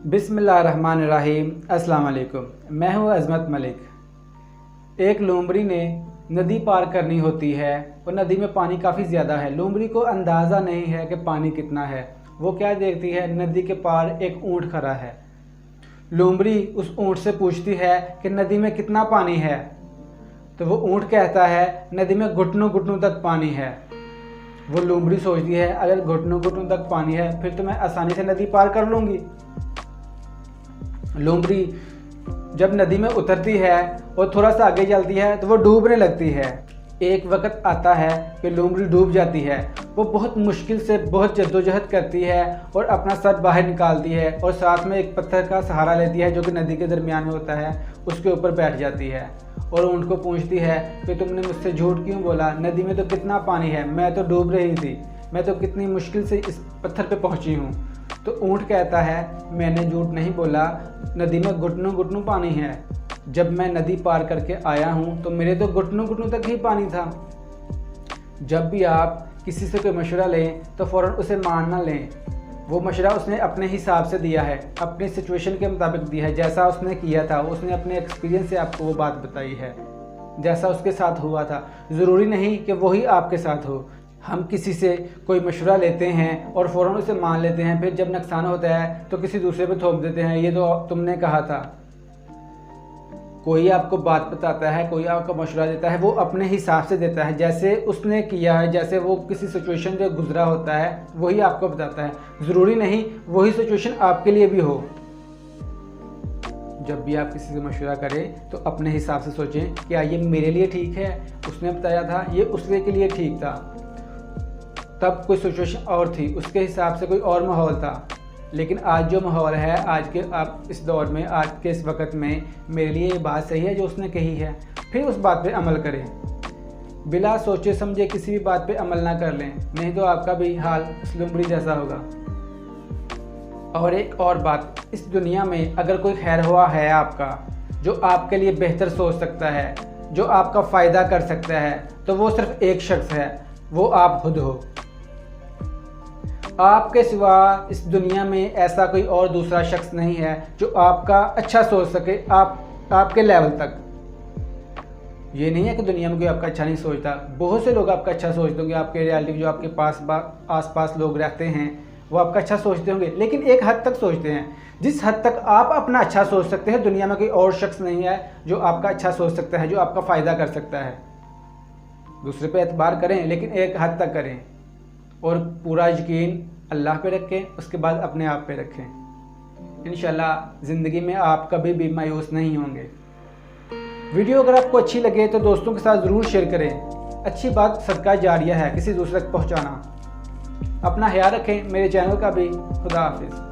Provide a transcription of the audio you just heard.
बिस्मिल्लाहिर्रहमानिर्रहीम। अस्सलाम वालेकुम। मैं हूँ अज़मत मलिक। एक लोमड़ी ने नदी पार करनी होती है और नदी में पानी काफ़ी ज़्यादा है। लोमड़ी को अंदाज़ा नहीं है कि पानी कितना है। वो क्या देखती है, नदी के पार एक ऊँट खड़ा है। लोमड़ी उस ऊँट से पूछती है कि नदी में कितना पानी है। तो वो ऊँट कहता है नदी में घुटनों घुटनों तक पानी है। वो लोमड़ी सोचती है अगर घुटनों घुटनों तक पानी है फिर तो मैं आसानी से नदी पार कर लूँगी। लोमड़ी जब नदी में उतरती है और थोड़ा सा आगे चलती है तो वो डूबने लगती है। एक वक्त आता है कि लोमड़ी डूब जाती है। वो बहुत मुश्किल से बहुत जद्दोजहद करती है और अपना सर बाहर निकालती है और साथ में एक पत्थर का सहारा लेती है जो कि नदी के दरमियान में होता है। उसके ऊपर बैठ जाती है और ऊँट को पूछती है कि तुमने मुझसे झूठ क्यों बोला, नदी में तो कितना पानी है, मैं तो डूब रही थी, मैं तो कितनी मुश्किल से इस पत्थर पे पहुंची हूँ। तो ऊँट कहता है मैंने झूठ नहीं बोला, नदी में घुटनों घुटनों पानी है। जब मैं नदी पार करके आया हूँ तो मेरे तो घुटनों घुटनों तक ही पानी था। जब भी आप किसी से कोई मशवरा लें तो फ़ौरन उसे मान ना लें। वो मशवरा उसने अपने हिसाब से दिया है, अपनी सिचुएशन के मुताबिक दिया है। जैसा उसने किया था, उसने अपने एक्सपीरियंस से आपको वो बात बताई है, जैसा उसके साथ हुआ था। ज़रूरी नहीं कि वही आपके साथ हो। हम किसी से कोई मशवरा लेते हैं और फ़ौरन उसे मान लेते हैं, फिर जब नुकसान होता है तो किसी दूसरे पे थोप देते हैं, ये तो तुमने कहा था। कोई आपको बात बताता है, कोई आपको मशवरा देता है, वो अपने हिसाब से देता है, जैसे उसने किया है, जैसे वो किसी सिचुएशन से गुजरा होता है वही आपको बताता है। ज़रूरी नहीं वही सिचुएशन आपके लिए भी हो। जब भी आप किसी से मशवरा करें तो अपने हिसाब से सोचें क्या ये मेरे लिए ठीक है, उसने बताया था ये उसके के लिए ठीक था, तब कोई सिचुएशन और थी, उसके हिसाब से कोई और माहौल था। लेकिन आज जो माहौल है, आज के आप इस दौर में, आज के इस वक्त में मेरे लिए ये बात सही है जो उसने कही है, फिर उस बात पे अमल करें। बिला सोचे समझे किसी भी बात पे अमल ना कर लें, नहीं तो आपका भी हाल इस लोमड़ी जैसा होगा। और एक और बात, इस दुनिया में अगर कोई खैर हुआ है आपका, जो आपके लिए बेहतर सोच सकता है, जो आपका फ़ायदा कर सकता है, तो वो सिर्फ एक शख्स है, वो आप खुद हो। आपके सिवा इस दुनिया में ऐसा कोई और दूसरा शख्स नहीं है जो आपका अच्छा सोच सके, आपके लेवल तक। ये नहीं है कि दुनिया में कोई आपका अच्छा नहीं सोचता, बहुत से लोग आपका अच्छा सोचते होंगे। आपके रियलिटी जो आपके आस पास लोग रहते हैं वो आपका अच्छा सोचते होंगे, लेकिन एक हद तक सोचते हैं। जिस हद तक आप अपना अच्छा सोच सकते हैं, दुनिया में कोई और शख्स नहीं है जो आपका अच्छा सोच सकता है, जो आपका फ़ायदा कर सकता है। दूसरे पे एतबार करें लेकिन एक हद तक करें और पूरा यकीन अल्लाह पे रखें, उसके बाद अपने आप पे रखें। इंशाल्लाह ज़िंदगी में आप कभी भी मायूस नहीं होंगे। वीडियो अगर आपको अच्छी लगे तो दोस्तों के साथ ज़रूर शेयर करें। अच्छी बात सदका जारिया है, किसी दूसरे तक पहुँचाना। अपना ख्याल रखें, मेरे चैनल का भी। खुदा हाफिज़।